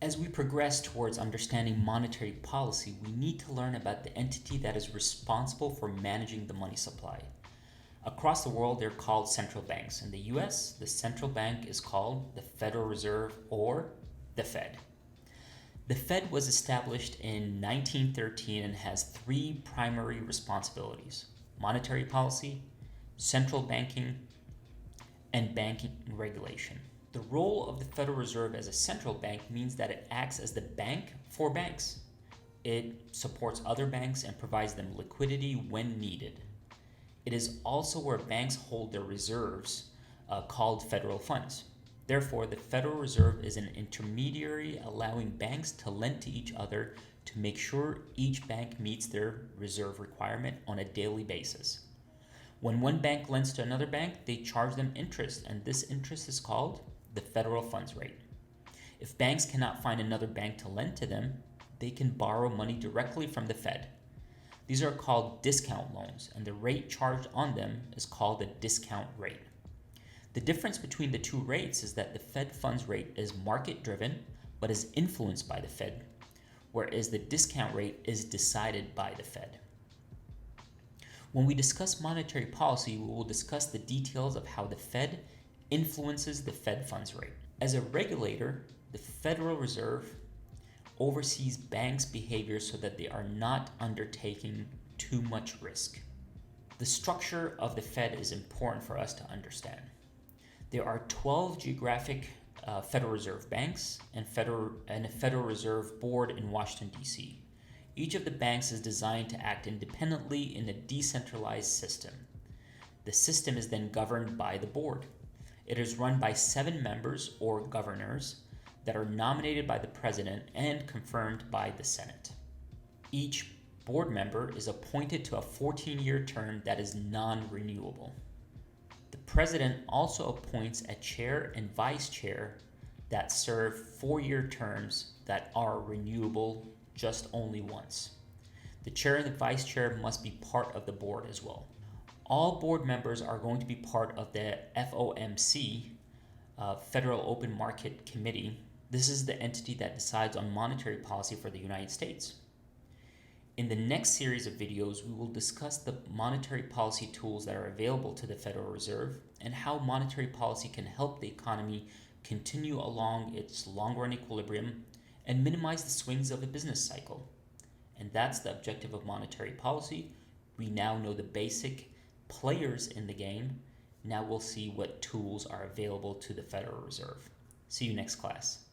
As we progress towards understanding monetary policy, we need to learn about the entity that is responsible for managing the money supply. Across the world, they're called central banks. In the US, the central bank is called the Federal Reserve or the Fed. The Fed was established in 1913 and has three primary responsibilities: monetary policy, central banking, and banking regulation. The role of the Federal Reserve as a central bank means that it acts as the bank for banks. It supports other banks and provides them liquidity when needed. It is also where banks hold their reserves, called federal funds. Therefore, the Federal Reserve is an intermediary allowing banks to lend to each other to make sure each bank meets their reserve requirement on a daily basis. When one bank lends to another bank, they charge them interest, and this interest is called the federal funds rate. If banks cannot find another bank to lend to them, they can borrow money directly from the Fed. These are called discount loans, and the rate charged on them is called the discount rate. The difference between the two rates is that the Fed funds rate is market driven but is influenced by the Fed, whereas the discount rate is decided by the Fed. When we discuss monetary policy, we will discuss the details of how the Fed influences the Fed funds rate. As a regulator, the Federal Reserve oversees banks' behavior so that they are not undertaking too much risk. The structure of the Fed is important for us to understand. There are 12 geographic Federal Reserve banks and a Federal Reserve Board in Washington, D.C. Each of the banks is designed to act independently in a decentralized system. The system is then governed by the board. It is run by 7 members or governors that are nominated by the president and confirmed by the Senate. Each board member is appointed to a 14-year term that is non-renewable. The president also appoints a chair and vice chair that serve 4-year terms that are renewable just only once. The chair and the vice chair must be part of the board as well. All board members are going to be part of the FOMC, Federal Open Market Committee. This is the entity that decides on monetary policy for the United States. In the next series of videos, we will discuss the monetary policy tools that are available to the Federal Reserve and how monetary policy can help the economy continue along its long-run equilibrium and minimize the swings of a business cycle. And that's the objective of monetary policy. We now know the basic players in the game. Now we'll see what tools are available to the Federal Reserve. See you next class.